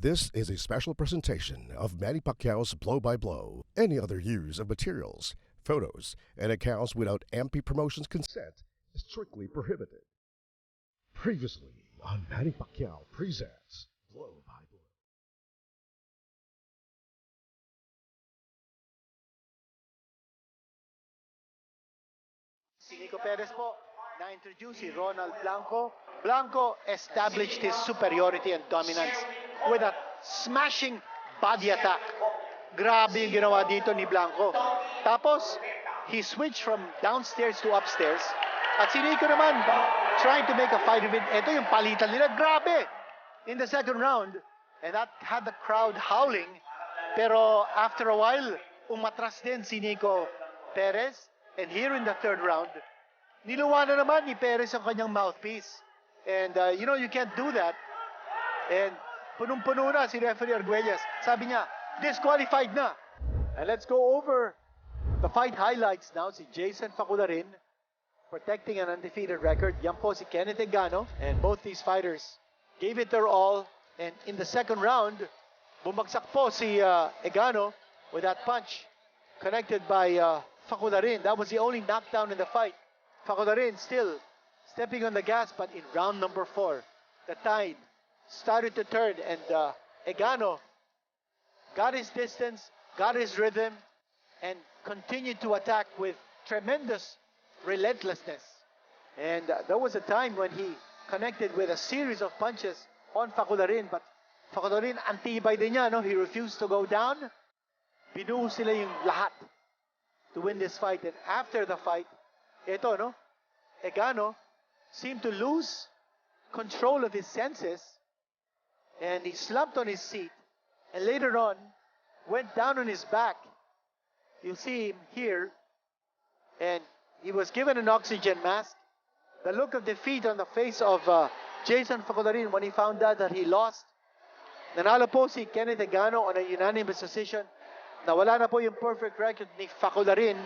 This is a special presentation of Manny Pacquiao's Blow by Blow. Any other use of materials, photos, and accounts without MP Promotions' consent is strictly prohibited. Previously on Manny Pacquiao presents Blow by Blow. Si Nico Perez po na-introduce si Ronald Blanco. Blanco established his superiority and dominance with a smashing body attack. Grabe yung ginawa dito ni Blanco. Tapos, he switched from downstairs to upstairs. At si Nico naman, trying to make a fight of it. Ito yung palitan nila. Grabe! In the second round, and that had the crowd howling. Pero after a while, umatras din si Nico Perez. And here in the third round, niluwa na naman ni Perez ang kanyang mouthpiece. And you can't do that. And punong-puno na si referee Arguelles. Sabi niya, disqualified na. And let's go over the fight highlights now. Si Jason Facularin, protecting an undefeated record. Yan po si Kenneth Egano. And both these fighters gave it their all. And in the second round, bumagsak po si Egano with that punch connected by Facularin. That was the only knockdown in the fight. Facularin still stepping on the gas, but in round number 4, the tide started to turn, and Egano got his distance, got his rhythm, and continued to attack with tremendous relentlessness. And there was a time when he connected with a series of punches on Facularin, but Facularin, antibay din niya, no? He refused to go down. Binuo sila yung lahat to win this fight. And after the fight, Egano seemed to lose control of his senses, and he slumped on his seat, and later on went down on his back. You'll see him here, and he was given an oxygen mask. The look of defeat on the face of Jason Facularin when he found out that he lost. Nanalo po si Kenneth Egano on a unanimous decision. Nawala na po yung perfect record ni Facularin.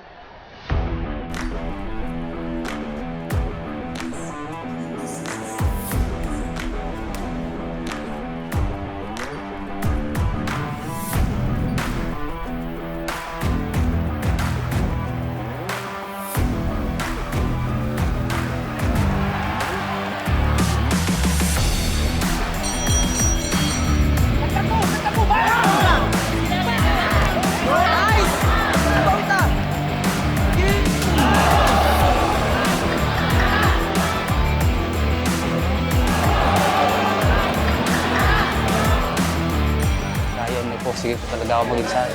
Sige po talaga ako mag-exam.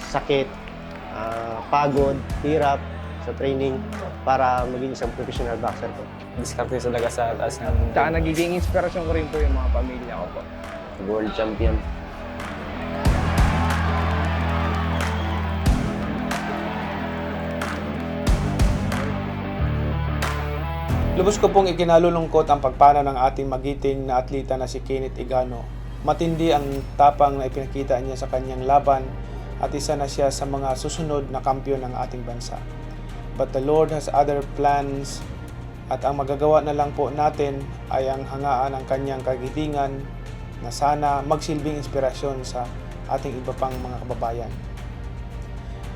Sakit, pagod, hirap sa training para maging isang professional boxer po. Diskarte talaga sa taas ng... Tsaka nagiging inspirasyon ko rin po yung mga pamilya ko po. World champion. Lubos ko pong ikinalulungkot ang pagpana ng ating magiting na atleta na si Kenneth Egano. Matindi ang tapang na ipinakita niya sa kanyang laban at isa na siya sa mga susunod na kampiyon ng ating bansa. But the Lord has other plans at ang magagawa na lang po natin ay ang hangaan ng kanyang kagitingan na sana magsilbing inspirasyon sa ating iba pang mga kababayan.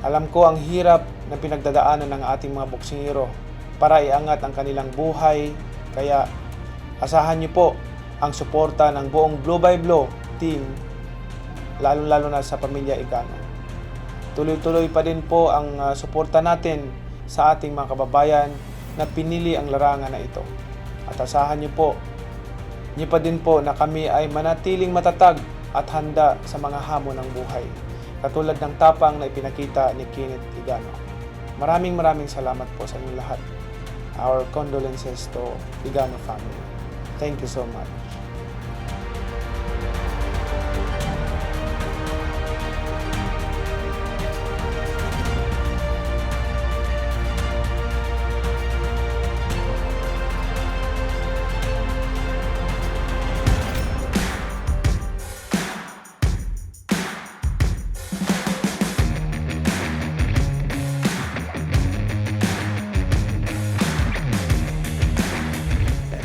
Alam ko ang hirap na pinagdadaanan ng ating mga boksingero para iangat ang kanilang buhay, kaya asahan niyo po ang suporta ng buong Blow by Blow team, lalo-lalo na sa pamilya Egano. Tuloy-tuloy pa din po ang suporta natin sa ating mga kababayan na pinili ang larangan na ito. At asahan niyo pa din po na kami ay manatiling matatag at handa sa mga hamon ng buhay, katulad ng tapang na ipinakita ni Kenneth Egano. Maraming salamat po sa inyong lahat. Our condolences to Egano family. Thank you so much.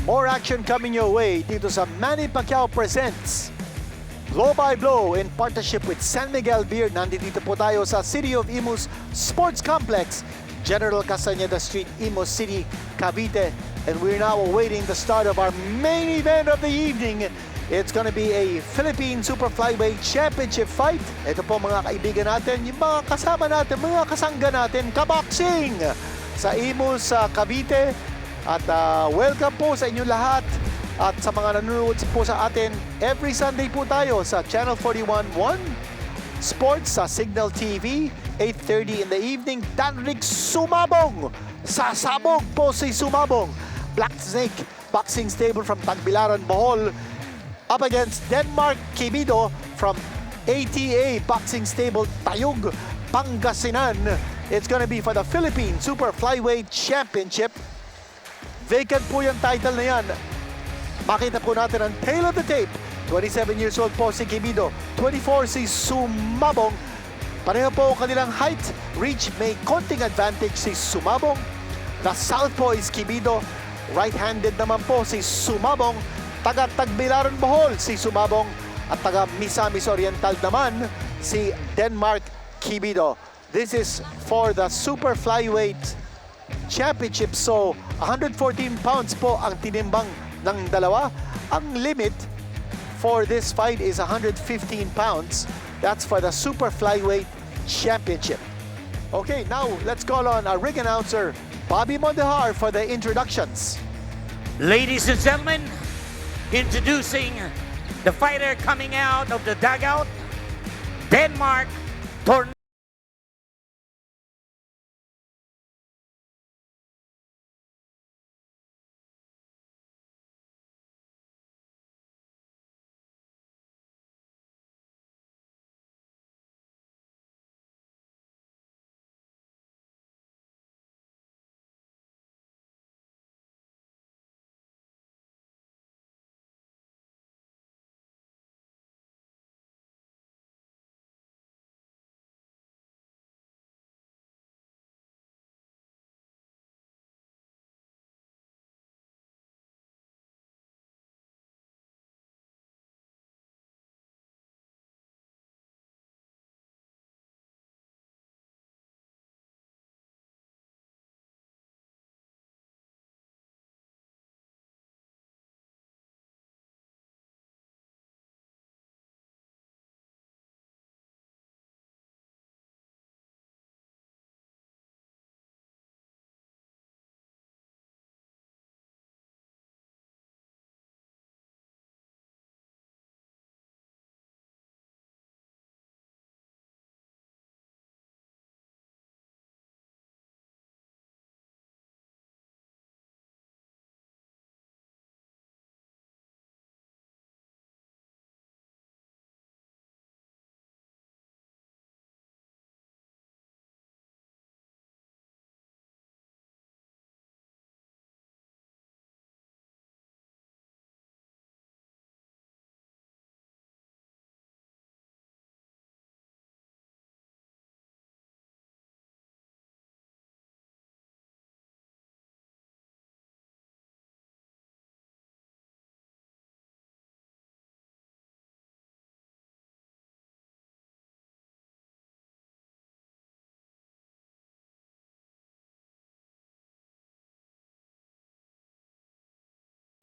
More action coming your way dito sa Manny Pacquiao Presents Blow by Blow in partnership with San Miguel Beer. Nandito po tayo sa City of Imus Sports Complex, General Castañeda Street, Imus City, Cavite. And we're now awaiting the start of our main event of the evening. It's gonna be a Philippine Super Flyweight Championship fight. Ito po mga kaibigan natin, yung mga kasama natin, mga kasangga natin, kaboxing sa Imus, Cavite. At welcome po sa inyo lahat. At sa mga nanonood po sa atin, every Sunday po tayo sa Channel 41-1 Sports sa Cignal TV, 8:30 in the evening. Danrick Sumabong, sasabog po si Sumabong. Black Snake Boxing Stable from Tagbilaran, Bohol, up against Denmark Quibido from ATA Boxing Stable, Tayug, Pangasinan. It's gonna be for the Philippine Super Flyweight Championship. Vacant po yung title na yan. Makita po natin ang tail of the tape. 27 years old po si Quibido. 24 si Sumabong. Pareho po ang kanilang height, reach, may konting advantage si Sumabong. The southpaw is Quibido. Right-handed naman po si Sumabong. Taga Tagbilaran, Bohol si Sumabong. At taga Misamis Oriental naman si Denmark Quibido. This is for the Super Flyweight Championship. So, 114 pounds po ang tinimbang ng dalawa. Ang limit for this fight is 115 pounds. That's for the Super Flyweight Championship. Okay, now let's call on our ring announcer, Bobby Mondehar, for the introductions. Ladies and gentlemen, introducing the fighter coming out of the dugout, Denmark Tornado.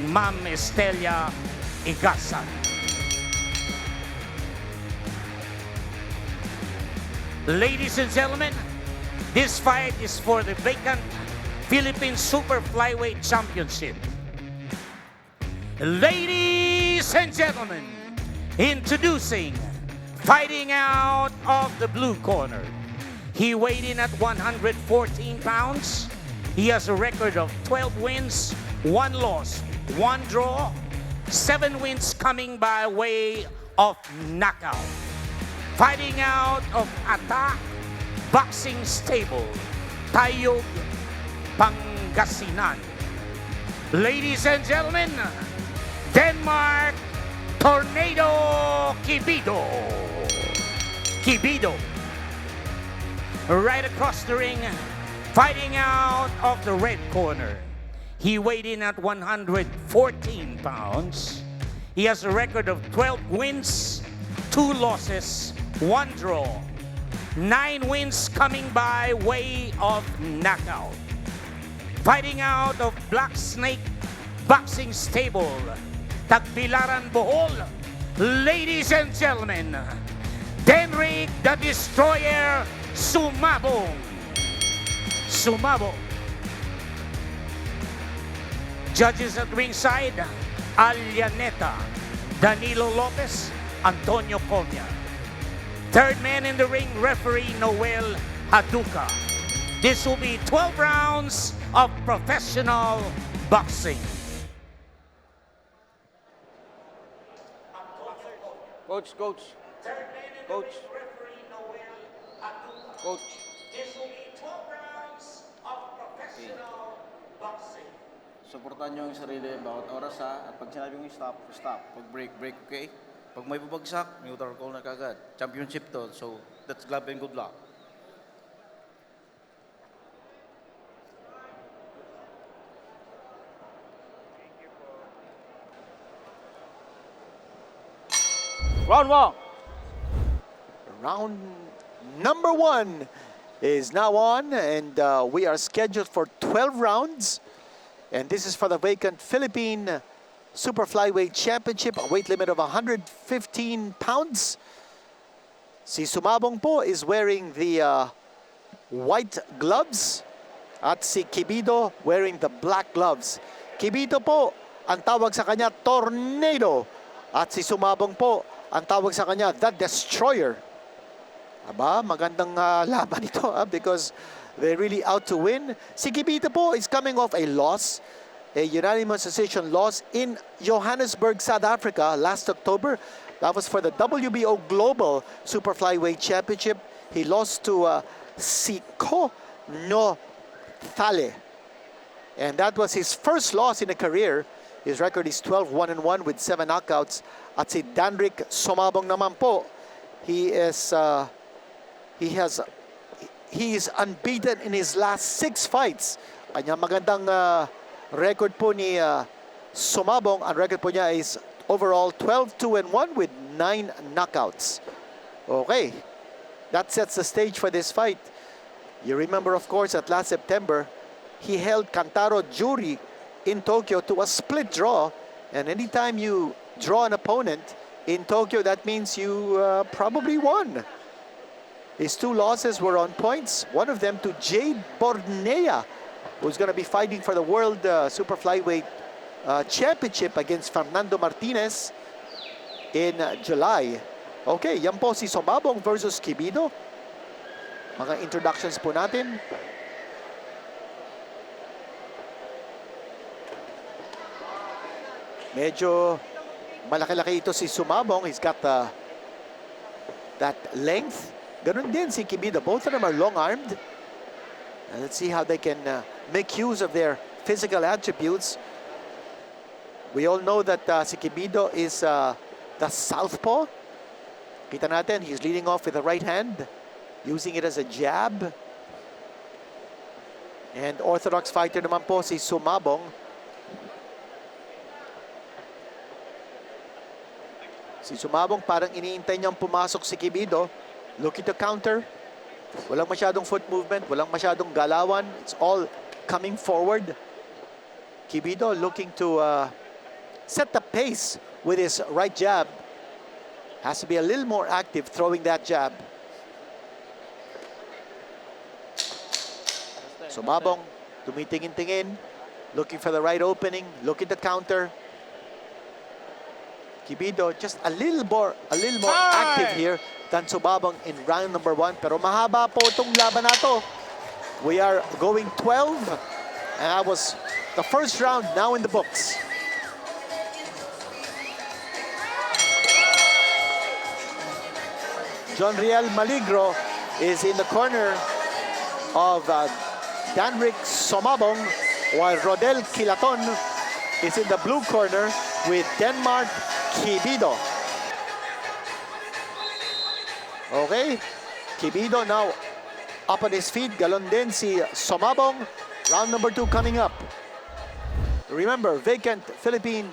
Ma'am Estelia Igasa. Ladies and gentlemen, this fight is for the vacant Philippine Super Flyweight Championship. Ladies and gentlemen, introducing, fighting out of the blue corner. He weighed in at 114 pounds. He has a record of 12 wins, 1 loss, 1 draw, 7 wins coming by way of knockout. Fighting out of Attack Boxing Stable, Tayug, Pangasinan. Ladies and gentlemen, Denmark Tornado Quibido. Quibido. Right across the ring, fighting out of the red corner. He weighed in at 114 pounds. He has a record of 12 wins, 2 losses, 1 draw. 9 wins coming by way of knockout. Fighting out of Black Snake Boxing Stable, Tagbilaran, Bohol. Ladies and gentlemen, Danrick the Destroyer Sumabong. Sumabong. Judges at ringside, Alianeta, Danilo Lopez, Antonio Comia. Third man in the ring, referee Noel Haduka. This will be 12 rounds of professional boxing. Coach. Coach. Coach. This will be 12 rounds of professional boxing. Suportahan nyo ang sarili bawat oras ha. At pag sinabi mo stop, stop. Pag break, break, okay? Pag may babagsak, neutral call na kagad. Championship to, so that's glad and good luck. Round 1. Round number 1 is now on, and we are scheduled for 12 rounds. And this is for the vacant Philippine Super Flyweight Championship, a weight limit of 115 pounds. Si Sumabong po is wearing the white gloves at si Quibido wearing the black gloves. Quibido po, ang tawag sa kanya, Tornado. At si Sumabong po, ang tawag sa kanya, The Destroyer. Aba, magandang laban ito because they're really out to win. Si Quibido po is coming off a loss, a unanimous decision loss in Johannesburg, South Africa last October. That was for the WBO Global Super Flyweight Championship. He lost to Siko no Thale. And that was his first loss in a career. His record is 12-1-1 with 7 knockouts. At si Danrick Sumabong naman po, he is unbeaten in his last 6 fights. Kanya magandang record po ni Sumabong. Ang record po niya is overall 12-2-1 with 9 knockouts. Okay, that sets the stage for this fight. You remember, of course, that last September, he held Kantaro Jury in Tokyo to a split draw. And anytime you draw an opponent in Tokyo, that means you probably won. His 2 losses were on points. One of them to Jade Bornea, who's going to be fighting for the World Super Flyweight Championship against Fernando Martinez in July. Okay, yan po si Sumabong versus Quibido. Mga introductions po natin. Medyo malaki-laki ito si Sumabong. He's got that length. Ganun din si Quibido. Both of them are long-armed. Let's see how they can make use of their physical attributes. We all know that si Quibido is the southpaw. Kita natin, he's leading off with the right hand, using it as a jab. And orthodox fighter naman po si Sumabong. Si Sumabong parang iniintay niyang pumasok si Quibido. Looking to counter. Walang masyadong foot movement, walang masyadong galawan. It's all coming forward. Quibido looking to set the pace with his right jab. Has to be a little more active throwing that jab. Sumabong tumitingin-tingin, looking for the right opening, looking to counter. Quibido just a little more active here than Sumabong in round number 1. Pero mahaba po itong laban na to. We are going 12, and that was the first round now in the books. John Riel Maligro is in the corner of Danrick Sumabong, while Rodel Kilaton is in the blue corner with Denmark Quibido. Okay, Quibido now up on his feet. Galon din si Sumabong. Round number 2 coming up. Remember, vacant Philippine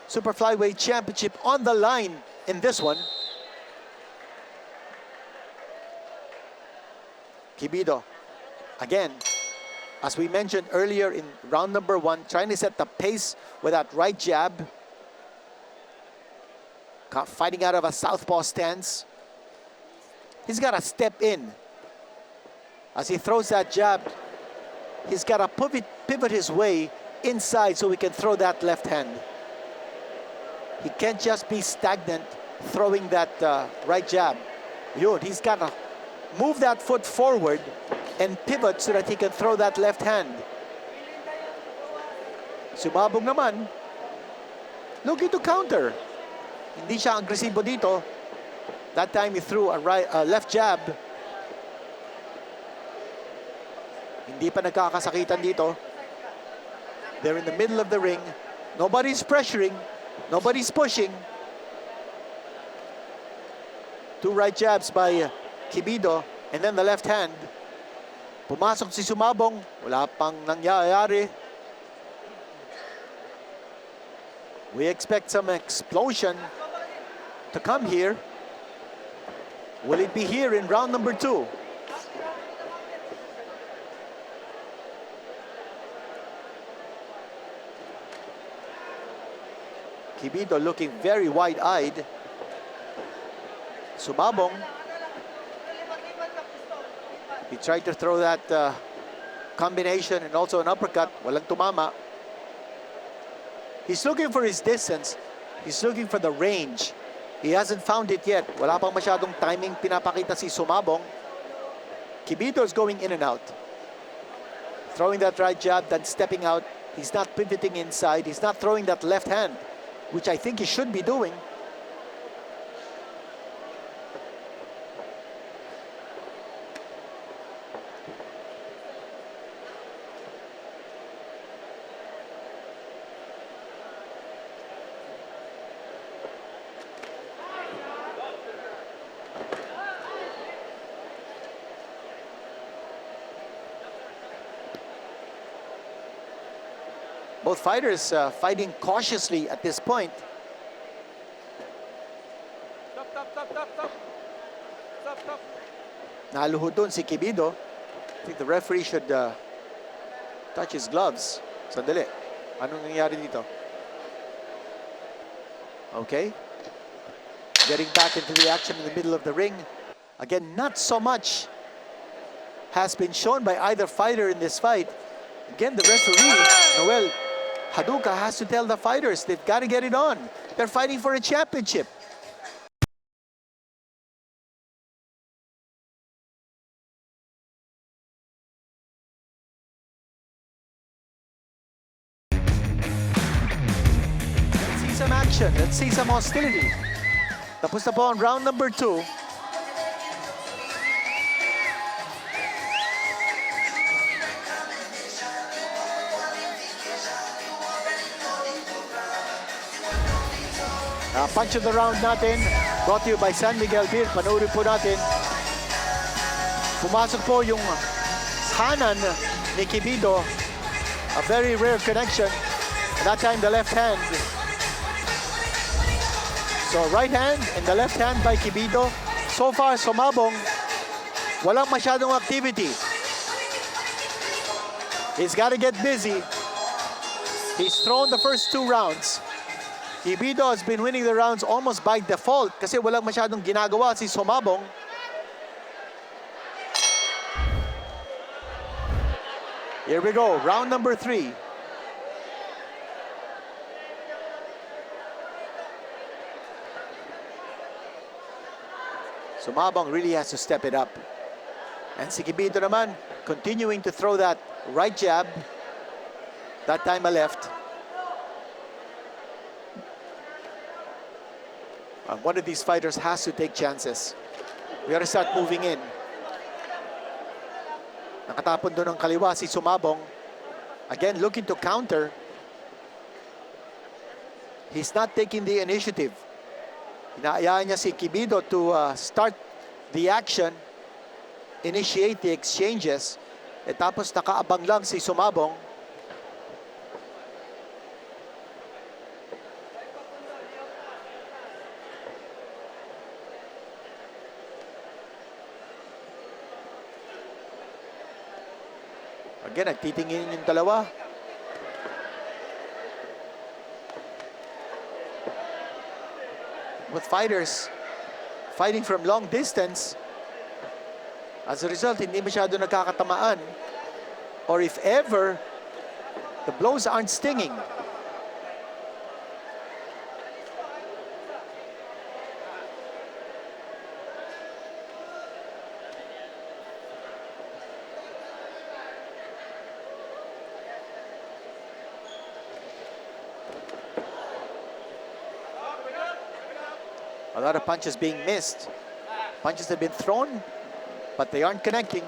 Super Flyweight Championship on the line in this one. Quibido. Again, as we mentioned earlier in round number 1, trying to set the pace with that right jab. Fighting out of a southpaw stance. He's got to step in. As he throws that jab, he's got to pivot his way inside so he can throw that left hand. He can't just be stagnant throwing that right jab. He's got to move that foot forward and pivot so that he can throw that left hand. Sumabong naman, looking to counter. Hindi siya agresibo dito. That time he threw a left jab. Hindi pa nagkakasakitan dito. They're in the middle of the ring. Nobody's pressuring. Nobody's pushing. 2 right jabs by Quibido, and then the left hand. Pumasok si Sumabong. Wala pang nangyayari. We expect some explosion to come here. Will it be here in round number 2? Quibido looking very wide-eyed. Sumabong, he tried to throw that combination and also an uppercut. Walang tumama. He's looking for his distance. He's looking for the range. He hasn't found it yet. Wala pang masyadong timing pinapakita si Sumabong. Quibido is going in and out. Throwing that right jab, then stepping out. He's not pivoting inside. He's not throwing that left hand, which I think he should be doing. Both fighters fighting cautiously at this point. Naluhod doon si Quibido. I think the referee should touch his gloves. Sandali. Anong nangyari dito? Okay. Getting back into the action in the middle of the ring. Again, not so much has been shown by either fighter in this fight. Again, the referee, Noel Haduka, has to tell the fighters they've got to get it on. They're fighting for a championship. Let's see some action. Let's see some hostility. Tapos na po ang round number 2. Punch of the round natin, brought to you by San Miguel Beer. Panoorin po natin. Pumasok po yung kanan ni Quibido. A very rare connection. That time the left hand. So right hand and the left hand by Quibido. So far, Sumabong, walang masyadong activity. He's got to get busy. He's thrown the first 2 rounds. Quibido has been winning the rounds almost by default kasi walang masyadong ginagawa si Sumabong. Here we go, round number 3. Sumabong really has to step it up. And si Quibido naman, continuing to throw that right jab. That time a left. One of these fighters has to take chances. We gotta start moving in. Nakatapon doon ang kaliwa si Sumabong. Again, looking to counter. He's not taking the initiative. Inaayaan niya si Quibido to start the action, initiate the exchanges. Tapos nakaabang lang si Sumabong. Again, nagtitingin yung dalawa. With fighters fighting from long distance, as a result, hindi masyado nagkakatamaan. Or if ever, the blows aren't stinging. A lot of punches being missed. Punches have been thrown, but they aren't connecting.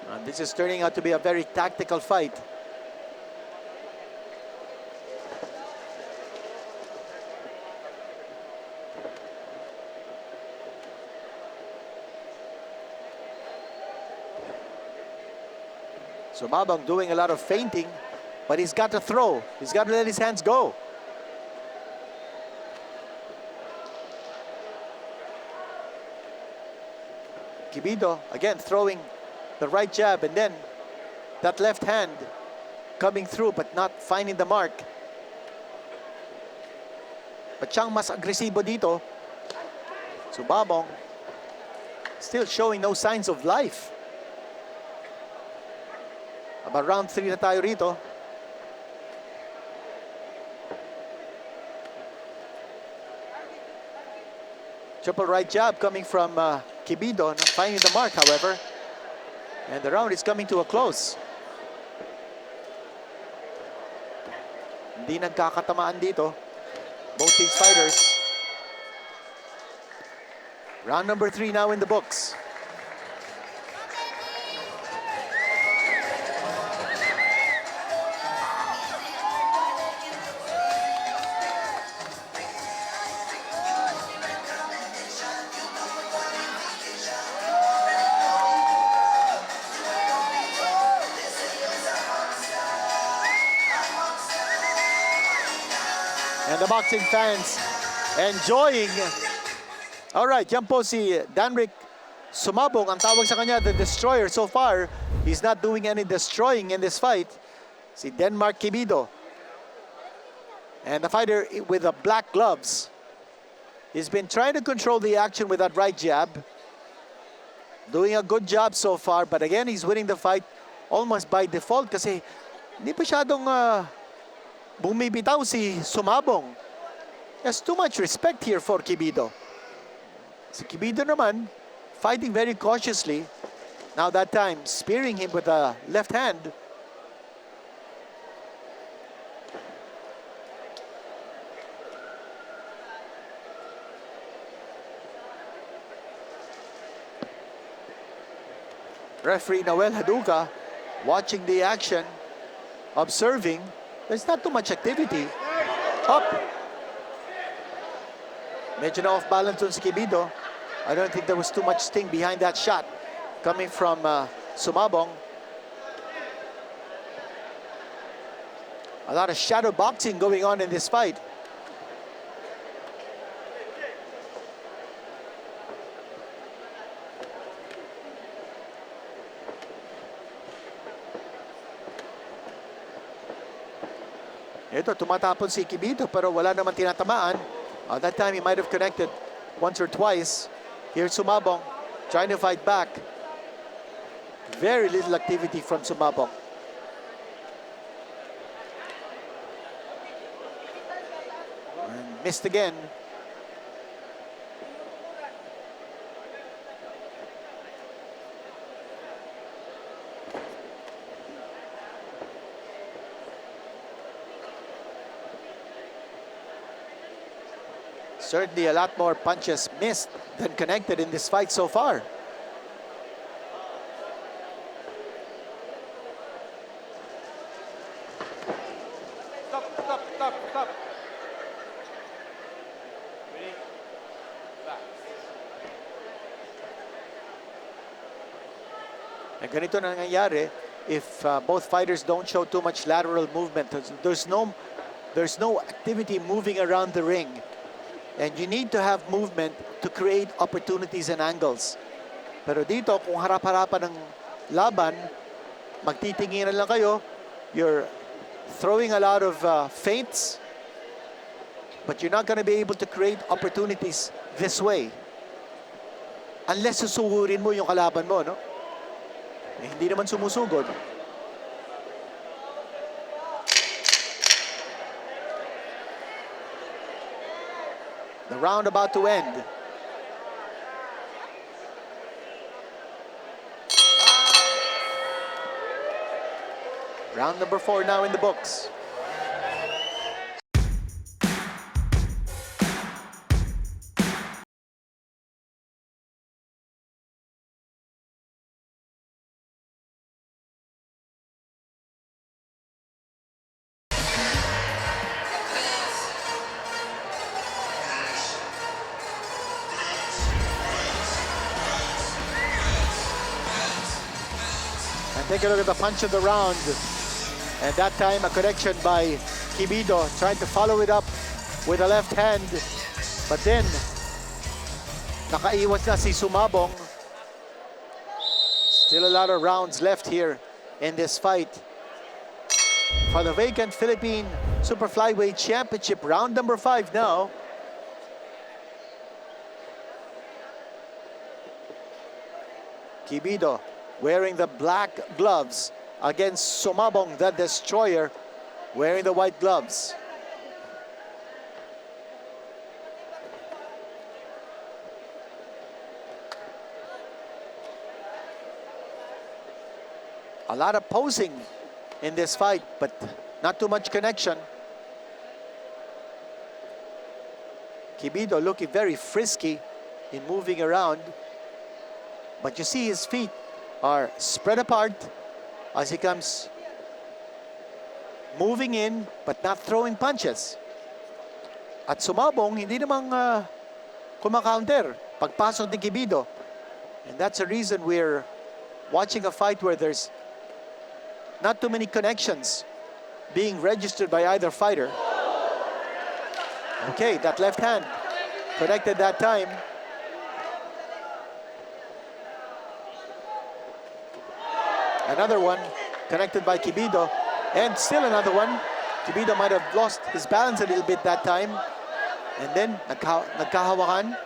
And this is turning out to be a very tactical fight. Sumabong doing a lot of feinting, but he's got to throw. He's got to let his hands go. Quibido again throwing the right jab, and then that left hand coming through but not finding the mark. But siyang mas agresibo dito. Sumabong still showing no signs of life. About round 3 na tayo rito. Triple right jab coming from Quibido, not finding the mark, however. And the round is coming to a close. Hindi nagkakatamaan dito. Both these fighters. Round number 3 now in the books. And the boxing fans enjoying. All right, yan po si Danrick Sumabong. Ang tawag sa kanya, the Destroyer. So far, he's not doing any destroying in this fight. Si Denmark Quibido. And the fighter with the black gloves. He's been trying to control the action with that right jab. Doing a good job so far. But again, he's winning the fight almost by default kasi hindi pa masyadong bumibitaw si Sumabong. There's too much respect here for Quibido. Si Quibido naman, fighting very cautiously. Now that time, spearing him with the left hand. Referee Noel Haduka watching the action, observing. There's not too much activity. Up. Medyo na off balance on si Quibido. I don't think there was too much sting behind that shot coming from Sumabong. A lot of shadow boxing going on in this fight. Ito, tumatapon si Quibido pero wala naman tinatamaan. That time he might have connected once or twice. Here's Sumabong trying to fight back. Very little activity from Sumabong. And missed again. Certainly a lot more punches missed than connected in this fight so far. Stop. Ready? Back. And ganito na nangyayari if both fighters don't show too much lateral movement. There's no activity moving around the ring. And you need to have movement to create opportunities and angles. Pero dito, kung harap-harapan ng laban, magtitinginan lang kayo, you're throwing a lot of feints, but you're not going to be able to create opportunities this way. Unless susugurin mo yung kalaban mo, no? Eh, hindi naman sumusugod. The round about to end. Round number 4 now in the books. And take a look at the punch of the round. And that time, a correction by Quibido, trying to follow it up with a left hand. But then, nakaiwas na si Sumabong. Still a lot of rounds left here in this fight. For the vacant Philippine Super Flyweight Championship, round number 5 now. Quibido wearing the black gloves against Sumabong, the Destroyer, wearing the white gloves. A lot of posing in this fight, but not too much connection. Quibido looking very frisky in moving around, but you see his feet are spread apart as he comes moving in but not throwing punches. At Sumabong, hindi namang kumakaunter pagpasok ni Quibido. And that's the reason we're watching a fight where there's not too many connections being registered by either fighter. Okay, that left hand connected that time. Another one connected by Quibido, and still another one. Quibido might have lost his balance a little bit that time, and then nagkahawakan.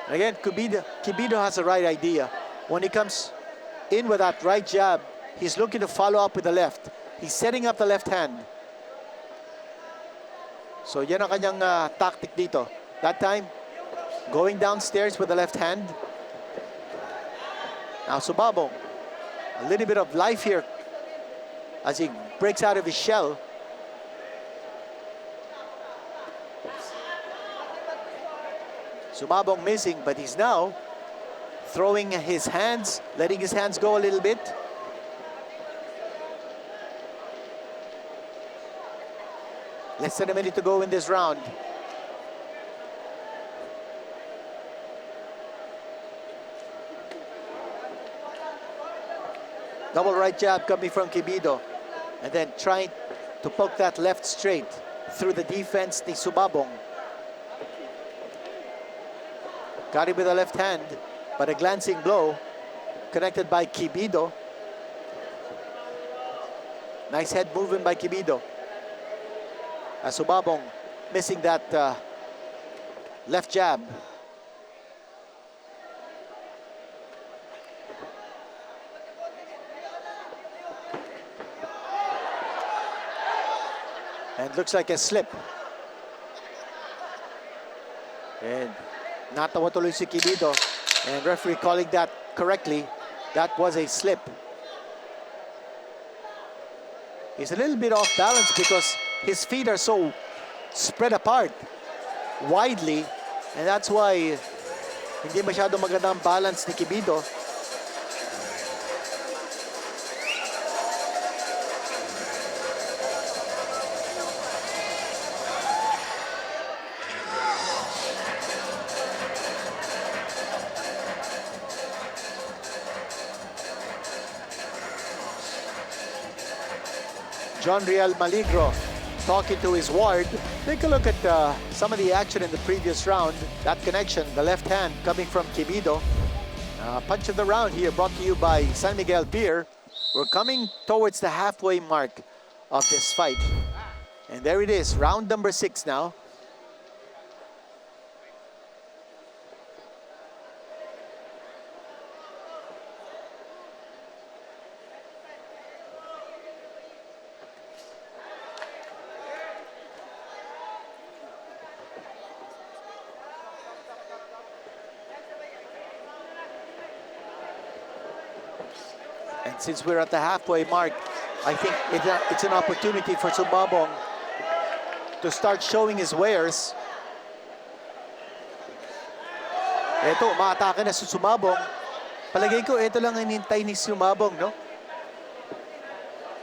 Again, Quibido has the right idea. When he comes in with that right jab, he's looking to follow up with the left. He's setting up the left hand. So yan ang kanyang tactic dito. That time, going downstairs with the left hand. Now Sumabong, a little bit of life here as he breaks out of his shell. Sumabong missing, but he's now throwing his hands, letting his hands go a little bit. Less than a minute to go in this round. Double right jab coming from Quibido, and then trying to poke that left straight through the defense ni Sumabong. Got him with a left hand, but a glancing blow connected by Quibido. Nice head movement by Quibido. As Sumabong missing that left jab. And looks like a slip. And natawa tuloy si Quibido. And referee calling that correctly. That was a slip. He's a little bit off balance because his feet are so spread apart widely. And that's why hindi masyado maganda ang balance ni Quibido. John Real Maligro talking to his ward. Take a look at some of the action in the previous round. That connection, the left hand coming from Quibido. Punch of the round here brought to you by San Miguel Beer. We're coming towards the halfway mark of this fight. And there it is, round number 6 now. And since we're at the halfway mark, I think it's an opportunity for Sumabong to start showing his wares. Ito, umaatake na si Sumabong. Palagay ko, ito lang ang hinintay ni Sumabong, no?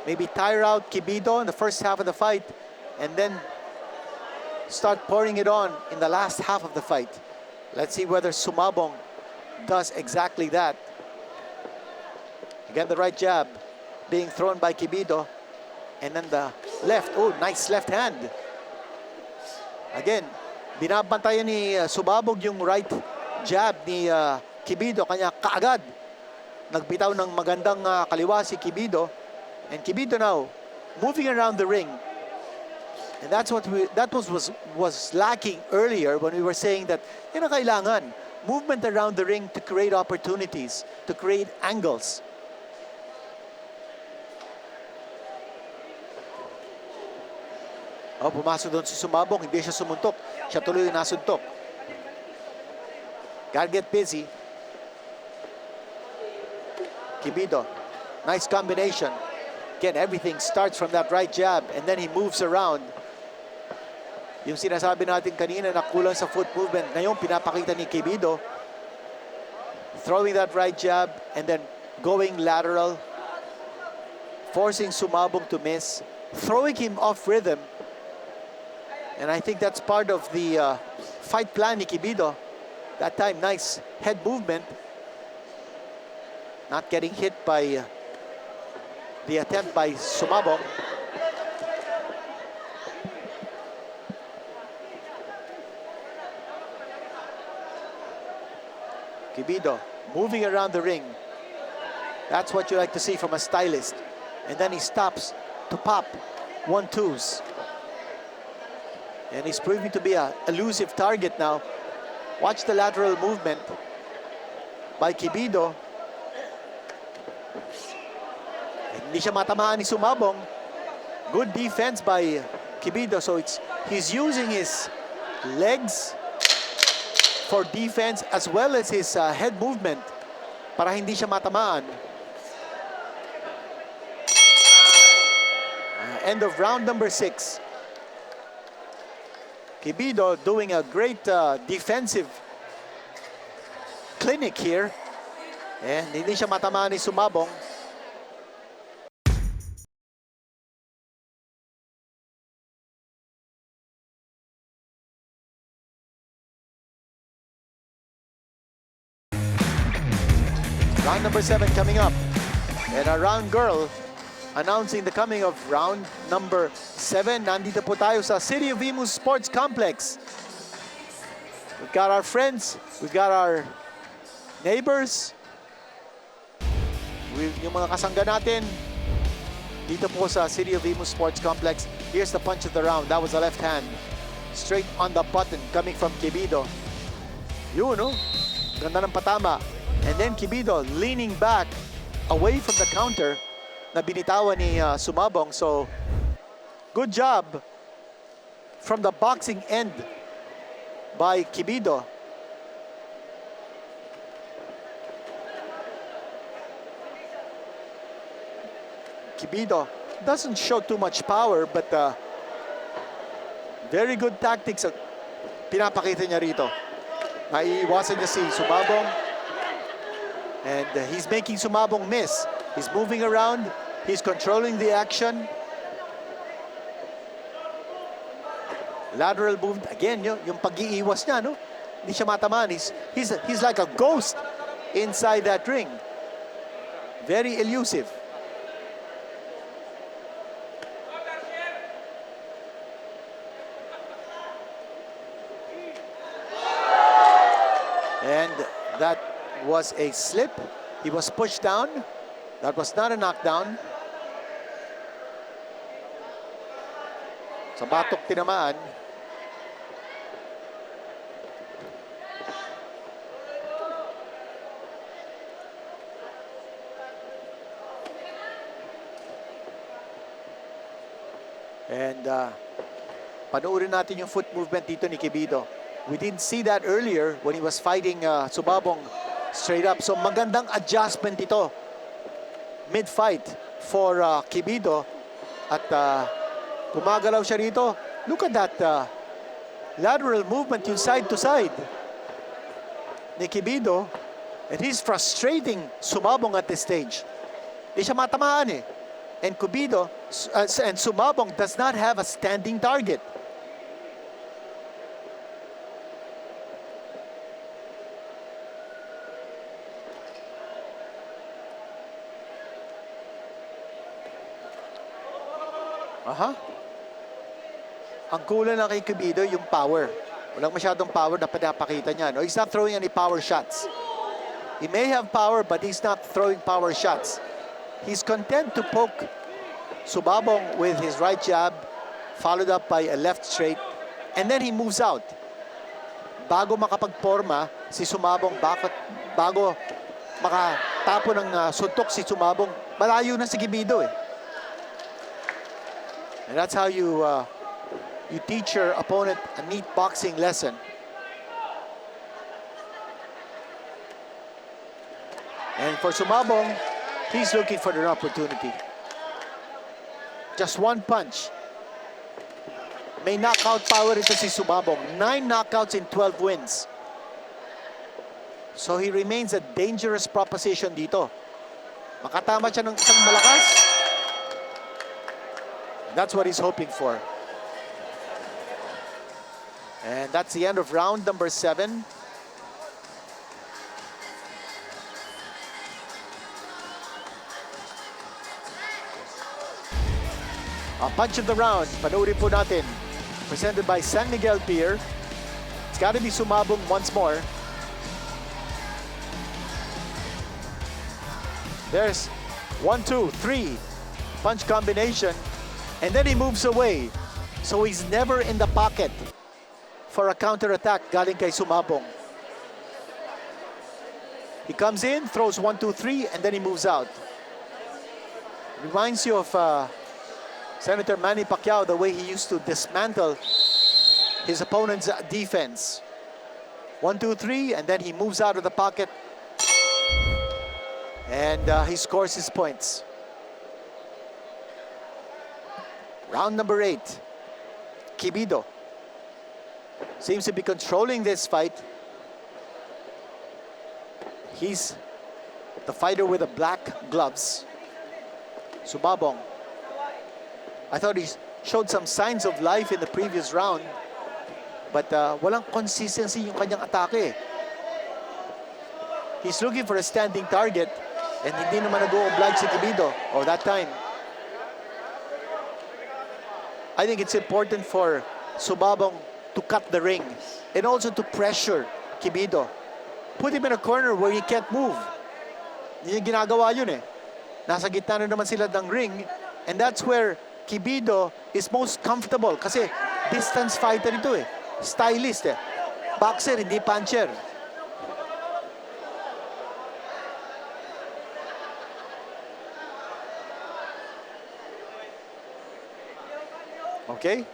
Maybe tire out Quibido in the first half of the fight and then start pouring it on in the last half of the fight. Let's see whether Sumabong does exactly that. Again, the right jab being thrown by Quibido. And then the left. Oh, nice left hand. Again, binabantayan ni Sumabong yung right jab ni Quibido. Kanya kaagad nagbitaw ng magandang kaliwa si Quibido. And Quibido now moving around the ring. And that's what was lacking earlier when we were saying that yun ang kailangan. Movement around the ring to create opportunities, to create angles. Oh, pumasok doon si Sumabong, hindi siya sumuntok. Siya tuloy yung nasuntok. Gotta get busy. Quibido, nice combination. Again, everything starts from that right jab and then he moves around. Yung sinasabi natin kanina na kulang sa foot movement, ngayon pinapakita ni Quibido. Throwing that right jab and then going lateral. Forcing Sumabong to miss. Throwing him off rhythm. And I think that's part of the fight plan ni Quibido. That time, nice head movement. Not getting hit by the attempt by Sumabong. Quibido moving around the ring. That's what you like to see from a stylist. And then he stops to pop 1-2s. And he's proving to be an elusive target now. Watch the lateral movement by Quibido. Hindi siya matamaan ni Sumabong. Good defense by Quibido. So he's using his legs for defense as well as his head movement para hindi siya matamaan. End of round number 6. Quibido doing a great defensive clinic here. And hindi siya matamaan ni Sumabong. Round number 7 coming up. And our round girl announcing the coming of round number 7. Nandito po tayo sa City of Imus Sports Complex. We've got our friends, we've got our neighbors, yung mga kasangga natin dito po sa City of Imus Sports Complex. Here's the punch of the round. That was a left hand. Straight on the button coming from Quibido. Yun, no? Ganda ng patama. And then Quibido leaning back away from the counter na binitawan ni Sumabong. So, good job from the boxing end by Quibido. Quibido doesn't show too much power, but very good tactics pinapakita niya rito. Naiiwasan niya si Sumabong. And he's making Sumabong miss. He's moving around. He's controlling the action. Lateral movement. Again, yung pag-iiwas niya, no? Hindi siya matamaan. He's like a ghost inside that ring. Very elusive. And that was a slip. He was pushed down. That was not a knockdown. Sa batok tinamaan. And panoorin natin yung foot movement dito ni Quibido. We didn't see that earlier when he was fighting Sumabong straight up. So magandang adjustment ito mid-fight for Quibido. At gumagalaw siya rito. Look at that lateral movement, yung side to side ni Quibido. And he's frustrating Sumabong at this stage. Di siya matamaan eh. And Quibido and Sumabong does not have a standing target. Ang kulang na kay Quibido yung power. Walang masyadong power na pinapakita niya. No? He's not throwing any power shots. He may have power, but he's not throwing power shots. He's content to poke Sumabong with his right jab, followed up by a left straight, and then he moves out. Bago makapagporma si Sumabong, bago makatapo ng suntok si Sumabong, malayo na si Quibido eh. And that's how you teach your opponent a neat boxing lesson. And for Sumabong, he's looking for an opportunity. Just one punch. May knockout power ito si Sumabong. 9 knockouts in 12 wins. So he remains a dangerous proposition dito. Makatama siya ng isang malakas. That's what he's hoping for. And that's the end of round number 7. A punch of the round, panoorin po natin. Presented by San Miguel Pier. It's got to be Sumabong once more. There's 1, 2, 3 punch combination. And then he moves away. So he's never in the pocket for a counterattack galing kay Sumabong. He comes in, throws 1, 2, 3, and then he moves out. Reminds you of Senator Manny Pacquiao, the way he used to dismantle his opponent's defense. 1, 2, 3, and then he moves out of the pocket. And he scores his points. Round number 8. Quibido seems to be controlling this fight. He's the fighter with the black gloves. Sumabong, I thought he showed some signs of life in the previous round, but walang consistency yung kanyang atake. He's looking for a standing target, and hindi naman nag-o-oblige si Quibido, or that time. I think it's important for Sumabong to cut the ring and also to pressure Quibido. Put him in a corner where he can't move. Hindi niya ginagawa yun eh. Nasa gitna na naman sila ng ring, and that's where Quibido is most comfortable kasi distance fighter ito eh. Stylist eh. Boxer, hindi puncher. Okay?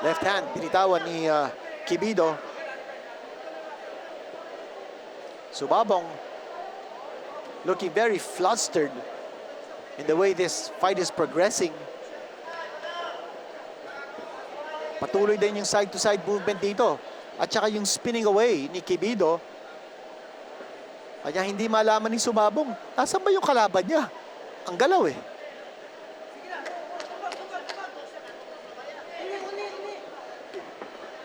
Left hand, binitawan ni Quibido. Sumabong looking very flustered in the way this fight is progressing. Patuloy din yung side-to-side movement dito. At saka yung spinning away ni Quibido. Kaya hindi malaman ni Sumabong, nasaan ba yung kalaban niya? Ang galaw eh.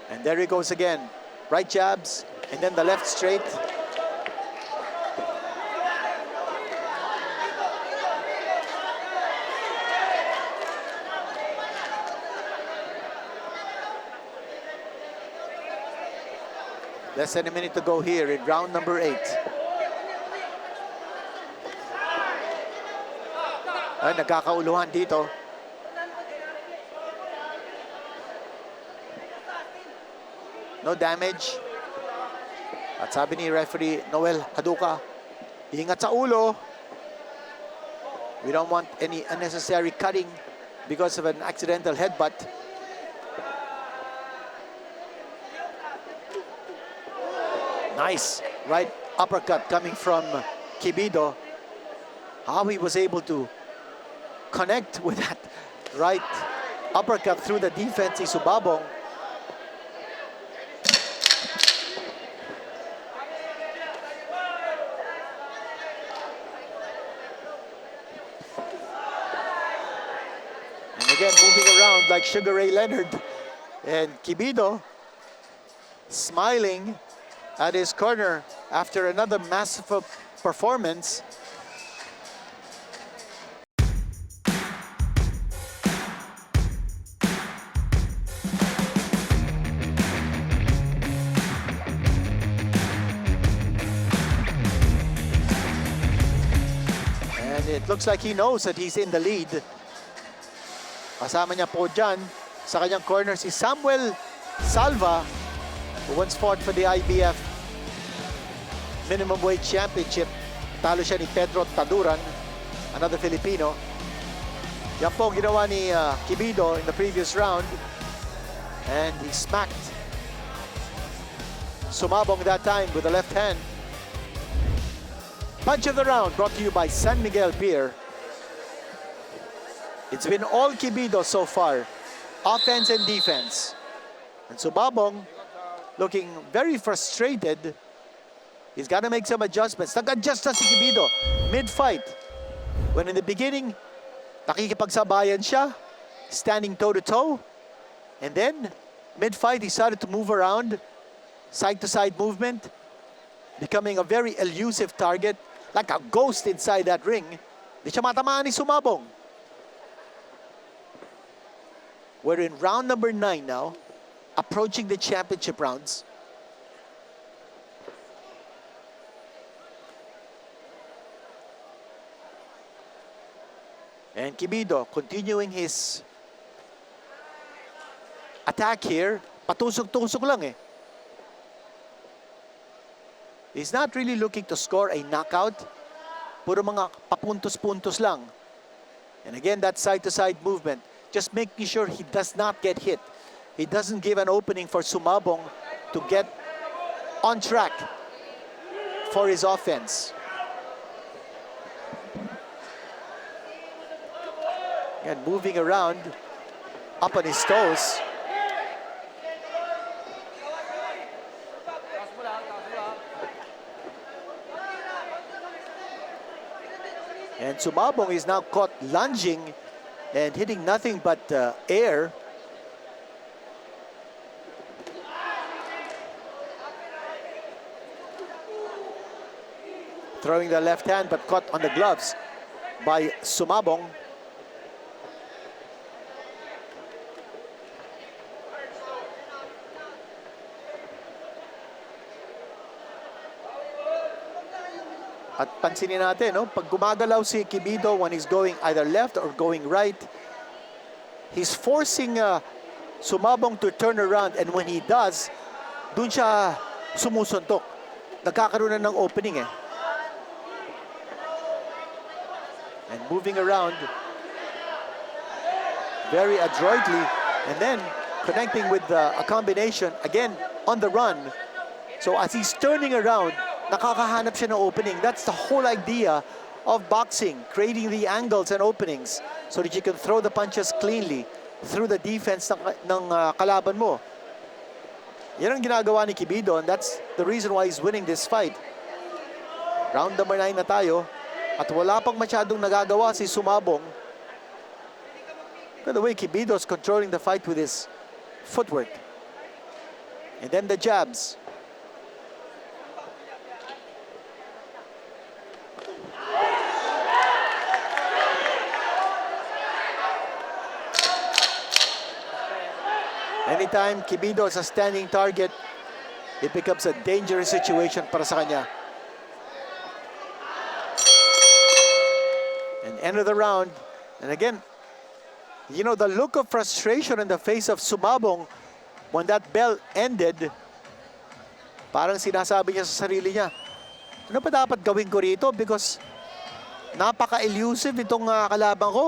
And there he goes again. Right jabs, and then the left straight. Less than a minute to go here in round number 8. Ay, nagkakauluhan dito. No damage. At sabi ni referee Noel Haduka, ingat sa ulo. We don't want any unnecessary cutting because of an accidental headbutt. Nice right uppercut coming from Quibido. How he was able to connect with that right uppercut through the defense is Sumabong. And again, moving around like Sugar Ray Leonard. And Quibido smiling at his corner after another massive performance. And it looks like he knows that he's in the lead. Kasama niya po dyan sa kanyang corner si Samuel Salva, who once fought for the IBF Minimum Wage Championship. Talo siya ni Pedro Taduran, another Filipino. Yan po ang ginawa ni Quibido in the previous round. And he smacked Sumabong that time with the left hand. Punch of the round brought to you by San Miguel Beer. It's been all Quibido so far, offense and defense. And Sumabong looking very frustrated. He's got to make some adjustments. Nag-adjust na si Quibido mid-fight. When in the beginning, nakikipagsabayan siya, standing toe-to-toe. And then, mid-fight, he started to move around, side-to-side movement, becoming a very elusive target, like a ghost inside that ring. Di siya matamaan ni Sumabong. We're in round number 9 now, approaching the championship rounds. And Quibido continuing his attack here. Patusok-tusok lang eh. He's not really looking to score a knockout. Puro mga papuntos-puntos lang. And again, that side-to-side movement. Just making sure he does not get hit. He doesn't give an opening for Sumabong to get on track for his offense. And moving around, up on his toes. And Sumabong is now caught lunging and hitting nothing but air. Throwing the left hand but caught on the gloves by Sumabong. At pansinin natin, no? Pag gumagalaw si Quibido when he's going either left or going right, he's forcing Sumabong to turn around, and when he does, dun siya sumusuntok. Nagkakaroon na ng opening eh. And moving around very adroitly, and then connecting with a combination, again, on the run. So as he's turning around, nakakahanap siya ng opening. That's the whole idea of boxing, creating the angles and openings so that you can throw the punches cleanly through the defense ng kalaban mo. Yan ang ginagawa ni Quibido, and that's the reason why he's winning this fight. Round number 9 na tayo, at wala pang masyadong nagagawa si Sumabong. By the way, Quibido is controlling the fight with his footwork. And then the jabs. Anytime Quibido is a standing target, it becomes a dangerous situation para sa kanya. And end of the round. And again, you know, the look of frustration in the face of Sumabong when that bell ended, parang sinasabi niya sa sarili niya, ano pa dapat gawin ko rito? Because napaka-elusive itong kalaban ko.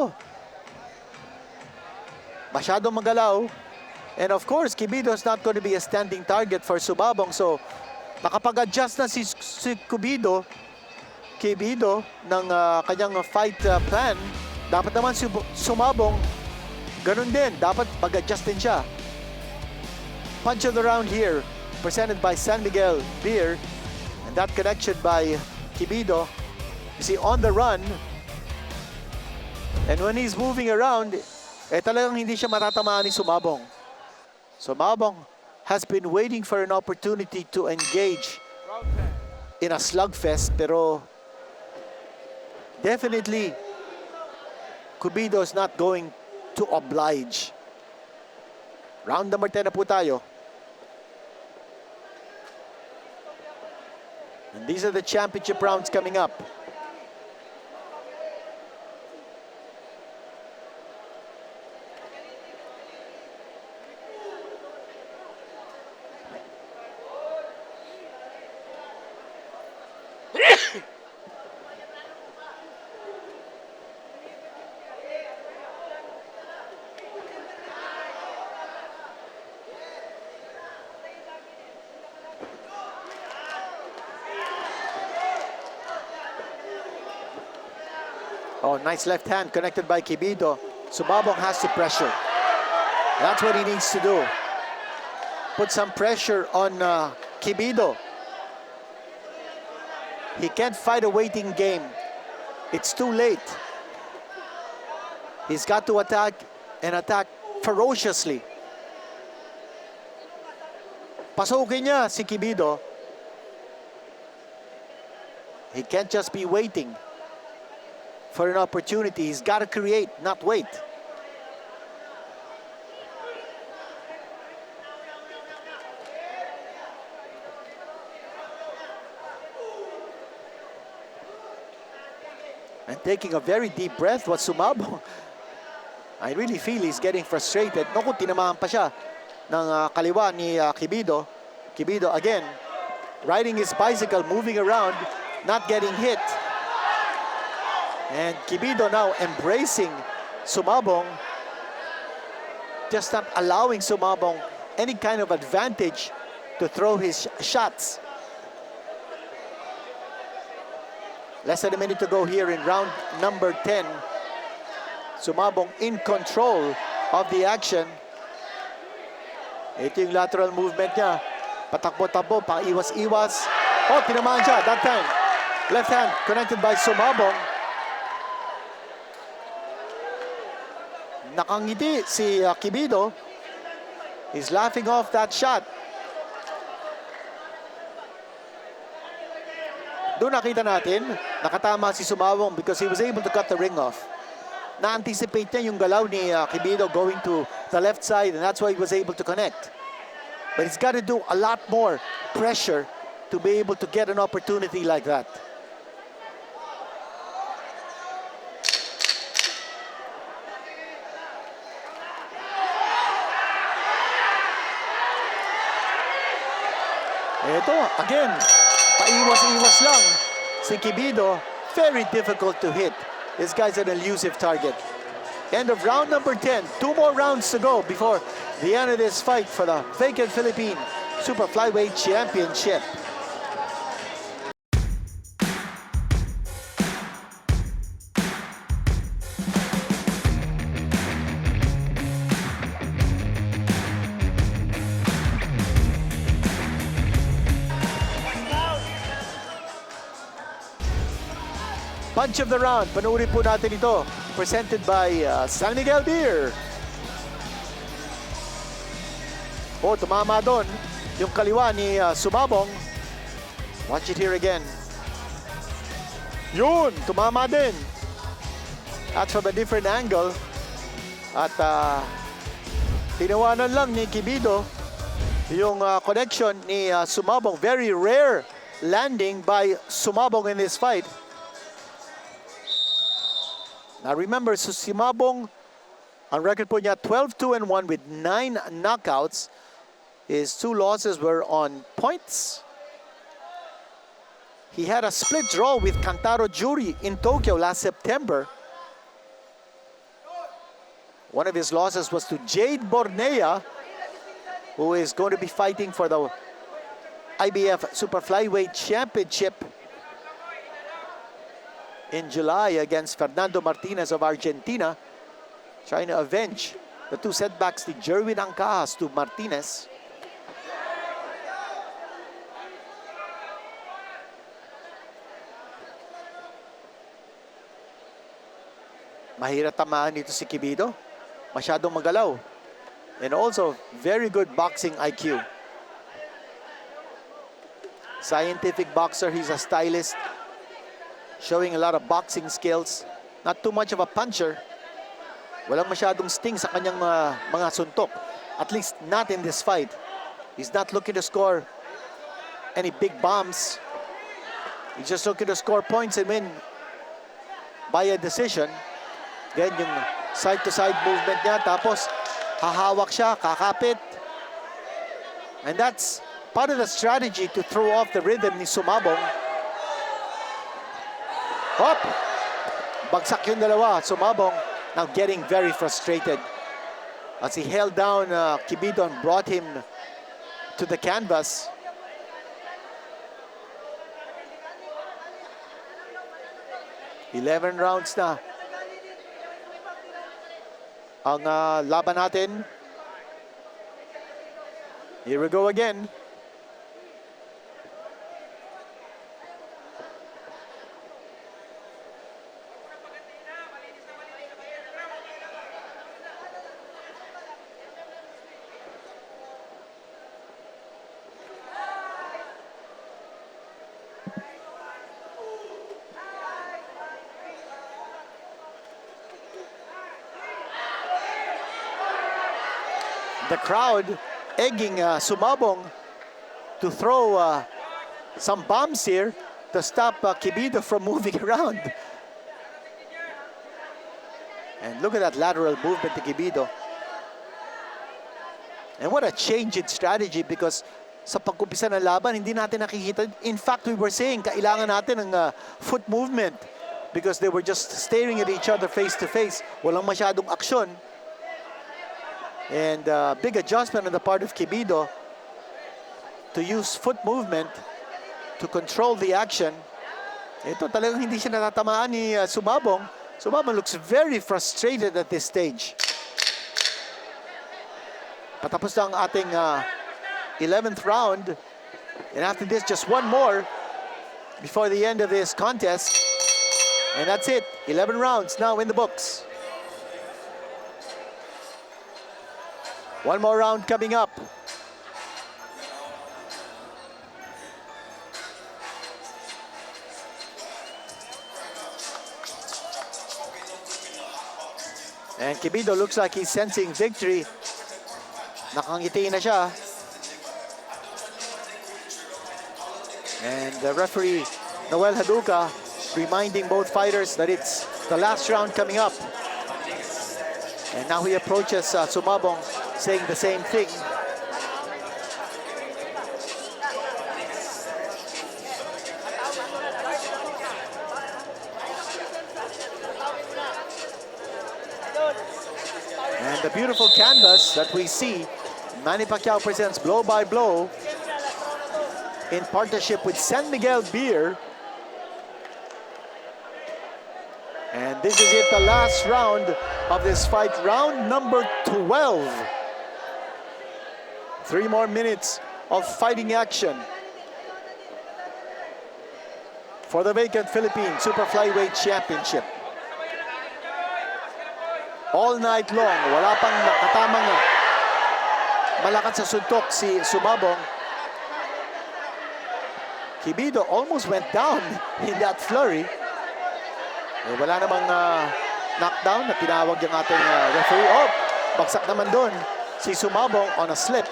Masyadong magalaw. And of course, Quibido is not going to be a standing target for Sumabong. So, nakapag-adjust na si Quibido ng kanyang fight plan. Dapat naman si Sumabong ganun din. Dapat mag-adjust din siya. Punch of the round here, presented by San Miguel Beer. And that connection by Quibido. You see, on the run. And when he's moving around, talagang hindi siya matatamaan ni Sumabong. Sumabong has been waiting for an opportunity to engage in a slugfest, pero definitely Quibido is not going to oblige. Round number 10 na po tayo. And these are the championship rounds coming up. Oh, nice left hand connected by Quibido. Sumabong has to pressure. That's what he needs to do. Put some pressure on Quibido. He can't fight a waiting game. It's too late. He's got to attack and attack ferociously. Pasukin niya si Quibido. He can't just be waiting for an opportunity. He's got to create, not wait. And taking a very deep breath was Sumabong. I really feel he's getting frustrated. Naku, tinamaan pa siya ng kaliwa ni Quibido. Quibido again, riding his bicycle, moving around, not getting hit. And Quibido now embracing Sumabong, just not allowing Sumabong any kind of advantage to throw his shots. Less than a minute to go here in round number 10. Sumabong in control of the action. Ito yung lateral movement niya. Patakbo-takbo, paiwas-iwas. Oh, tinamaan siya that time. Left hand connected by Sumabong. Nakangiti si Quibido. He's laughing off that shot. Doon nakita natin, nakatama si Sumabong because he was able to cut the ring off. Na-anticipate niya yung galaw ni Quibido going to the left side, and that's why he was able to connect. But he's got to do a lot more pressure to be able to get an opportunity like that. Ito, again, paiwas-iwas lang si Quibido. Very difficult to hit. This guy's an elusive target. End of round number 10. 2 more rounds to go before the end of this fight for the vacant Philippine Super Flyweight Championship. Punch of the round. Panoorin po natin ito. Presented by San Miguel Beer. Oh, tumama doon yung kaliwa ni Sumabong. Watch it here again. Yun, tumama din. At from a different angle. At tinawanan lang ni Quibido. yung connection ni Sumabong. Very rare landing by Sumabong in this fight. Now remember, Sumabong, on record po niya 12-2-1 with 9 knockouts. His 2 losses were on points. He had a split draw with Kantaro Jury in Tokyo last September. One of his losses was to Jade Bornea, who is going to be fighting for the IBF Super Flyweight Championship in July against Fernando Martinez of Argentina, trying to avenge the 2 setbacks to Jerwin Angcas to Martinez. Mahirap tamaan dito si Quibido. Masyadong magalaw. And also, very good boxing IQ. Scientific boxer, he's a stylist. Showing a lot of boxing skills. Not too much of a puncher. Walang masyadong sting sa kanyang mga suntok. At least not in this fight. He's not looking to score any big bombs. He's just looking to score points and win by a decision. Again, yung side-to-side movement niya. Tapos, hahawak siya, kakapit. And that's part of the strategy to throw off the rhythm ni Sumabong. Hop! Bagsak yung dalawa. Sumabong now getting very frustrated as he held down Quibido and brought him to the canvas. "11 rounds na ang laban natin." Here we go again. The crowd egging Sumabong to throw some bombs here to stop Quibido from moving around. And look at that lateral movement to Quibido. And what a change in strategy, because sa pag-umpisa ng laban, hindi natin nakikita. In fact, we were saying kailangan natin ng foot movement because they were just staring at each other face to face. Walang masyadong aksyon. And big adjustment on the part of Quibido to use foot movement to control the action. Ito talagang hindi siya natatamaan ni Sumabong. Sumabong looks very frustrated at this stage. Patapos na ang ating 11th round. And after this, just one more before the end of this contest. And that's it. 11 rounds now in the books. One more round coming up. And Quibido looks like he's sensing victory. Nakangiti na siya. And the referee, Noel Haduka, reminding both fighters that it's the last round coming up. And now he approaches Sumabong, saying the same thing. And the beautiful canvas that we see, Manny Pacquiao presents Blow by Blow in partnership with San Miguel Beer. And this is it, the last round of this fight, round number 12. 3 more minutes of fighting action for the vacant Philippine Super Flyweight Championship. All night long, wala pang nakatamang malakas sa suntok si Sumabong. Quibido almost went down in that flurry. Eh, wala namang knockdown na tinawag yung ating referee. Oh, bagsak naman doon si Sumabong on a slip.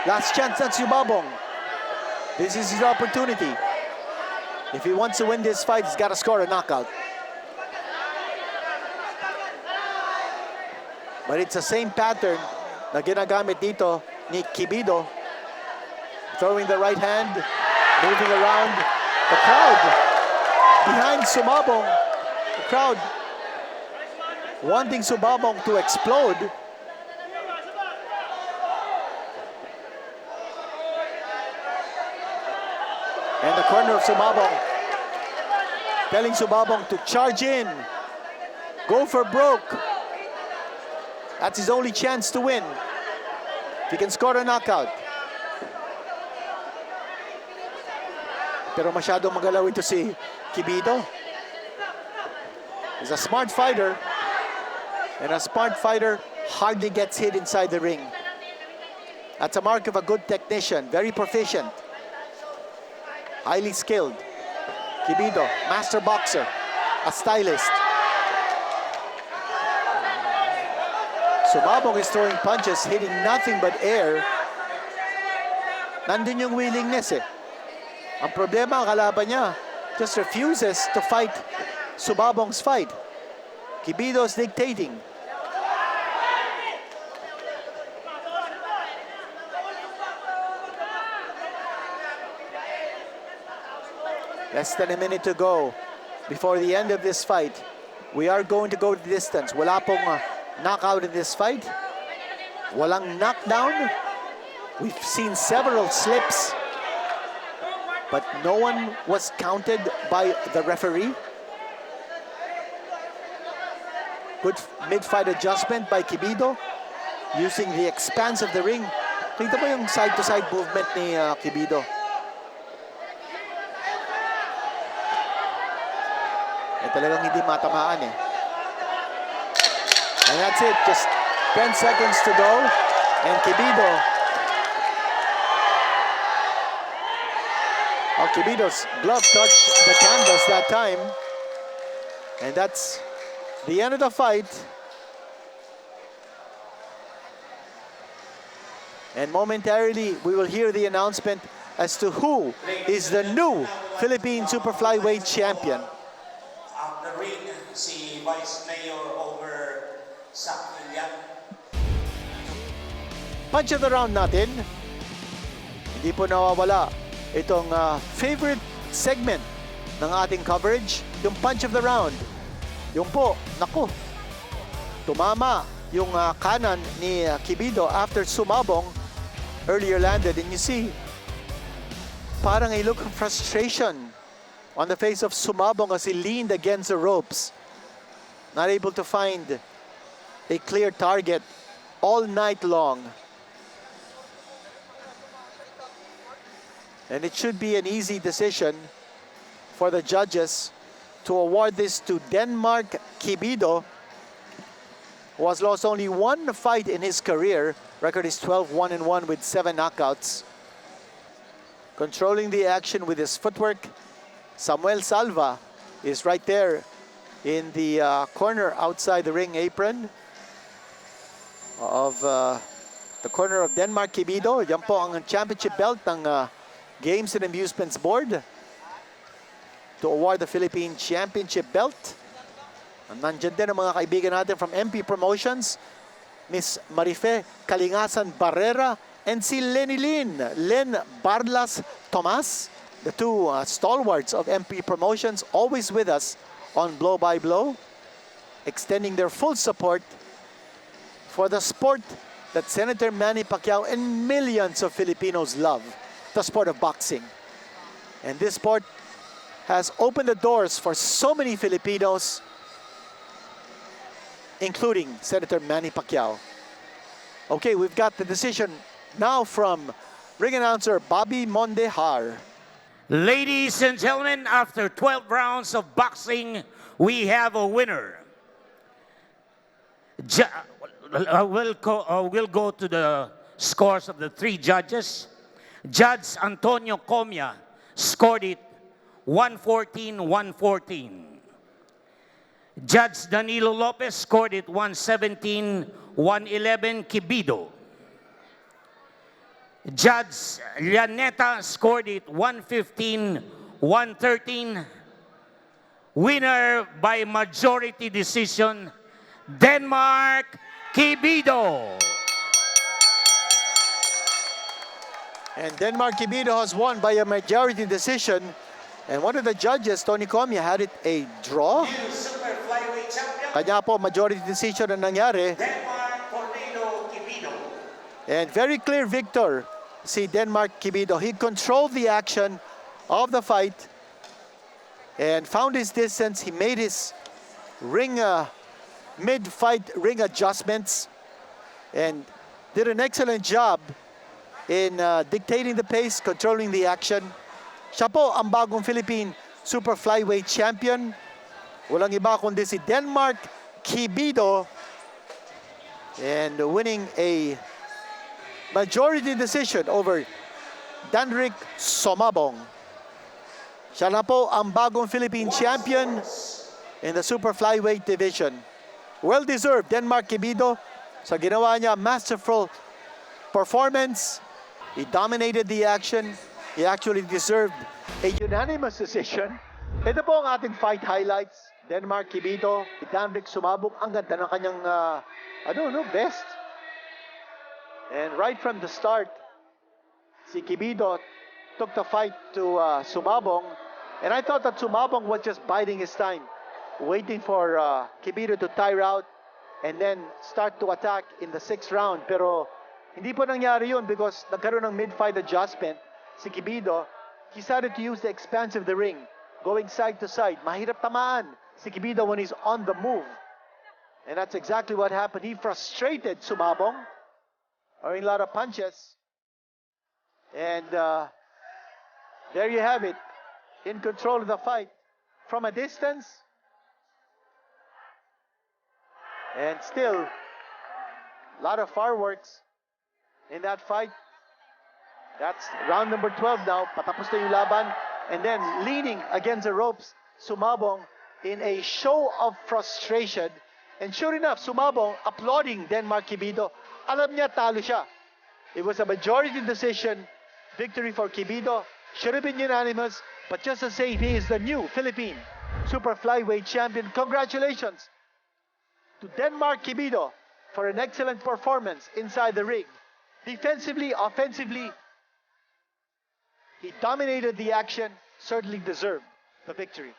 Last chance, that's Sumabong. This is his opportunity. If he wants to win this fight, he's got to score a knockout. But it's the same pattern na ginagamit dito ni Quibido. Throwing the right hand, moving around. The crowd behind Sumabong. The crowd wanting Sumabong to explode. And the corner of Sumabong telling Sumabong to charge in. Go for broke. That's his only chance to win. If he can score a knockout. Pero masyadong magalaw ito si Quibido. He's a smart fighter. And a smart fighter hardly gets hit inside the ring. That's a mark of a good technician. Very proficient. Highly skilled. Quibido, master boxer. A stylist. Sumabong is throwing punches, hitting nothing but air. Nandun yung willingness eh. Ang problema, ang kalaban niya just refuses to fight Sumabong's fight. Quibido's dictating. Less than a minute to go before the end of this fight. We are going to go the distance. Wala pong knockout in this fight. Walang knockdown. We've seen several slips, but no one was counted by the referee. Good mid-fight adjustment by Quibido, using the expanse of the ring. Tingnan mo yung side-to-side movement ni Quibido. Talagang hindi matamaan eh. And that's it. Just 10 seconds to go. And Quibido. Quibido's glove touched the canvas that time. And that's the end of the fight. And momentarily, we will hear the announcement as to who is the new Philippine Super Flyweight champion. The ring, si Vice Mayor over Cignal One. Punch of the round natin. Hindi po nawawala itong favorite segment ng ating coverage, yung punch of the round. Yung po, naku, tumama yung kanan ni Quibido after Sumabong earlier landed. And you see, parang a look of frustration on the face of Sumabong as he leaned against the ropes. Not able to find a clear target all night long. And it should be an easy decision for the judges to award this to Denmark Quibido, who has lost only one fight in his career. Record is 12-1-1 with 7 knockouts. Controlling the action with his footwork, Samuel Salva is right there in the corner outside the ring apron of the corner of Denmark Quibido. Yan po ang championship belt ng Games and Amusements Board to award the Philippine Championship belt. Nandiyan din ang mga kaibigan natin from MP Promotions, Miss Marife Kalingasan Barrera and si Len Barlas Tomas, the two stalwarts of MP Promotions, always with us on Blow by Blow, extending their full support for the sport that Senator Manny Pacquiao and millions of Filipinos love, the sport of boxing. And this sport has opened the doors for so many Filipinos, including Senator Manny Pacquiao. Okay, we've got the decision now from ring announcer Bobby Mondejar. Ladies and gentlemen, after 12 rounds of boxing, we have a winner. We'll go to the scores of the 3 judges. Judge Antonio Comia scored it 114-114. Judge Danilo Lopez scored it 117-111 Quibido. Judge Llaneta scored it 115-113. Winner by majority decision, Denmark Quibido. And Denmark Quibido has won by a majority decision. And one of the judges, Tony Comia, had it a draw. New super flyweight champion, Kanya po, majority decision ang nangyari. Denmark Tornado Quibido. And very clear victor, si Denmark Quibido. He controlled the action of the fight and found his distance. He made his mid-fight ring adjustments and did an excellent job in dictating the pace, controlling the action. Siya po ang bagong Philippine Super Flyweight Champion. Walang iba kundi si Denmark Quibido, and winning a majority decision over Danrick Sumabong. Siya na po ang bagong Philippine champion in the Super Flyweight division. Well-deserved, Denmark Quibido, sa ginawa niya, masterful performance. He dominated the action. He actually deserved a unanimous decision. Ito po ang ating fight highlights. Denmark Quibido, Danrick Sumabong. Ang ganda ng kanyang, best. And right from the start, si Quibido took the fight to Sumabong. And I thought that Sumabong was just biding his time, waiting for Quibido to tire out and then start to attack in the 6th round. Pero hindi po nangyari yun because nagkaroon ng mid-fight adjustment. Si Quibido, he started to use the expanse of the ring, going side to side. Mahirap tamaan si Quibido when he's on the move. And that's exactly what happened. He frustrated Sumabong, throwing a lot of punches. And there you have it, in control of the fight from a distance. And still, a lot of fireworks in that fight. That's round number 12 now. Patapos na yung laban. And then leaning against the ropes, Sumabong in a show of frustration. And sure enough, Sumabong applauding Denmark Quibido. Alam niya talo siya. It was a majority decision victory for Quibido. Should have been unanimous. But just the same, he is the new Philippine Super Flyweight Champion. Congratulations to Denmark Quibido for an excellent performance inside the ring. Defensively, offensively, he dominated the action, certainly deserved the victory.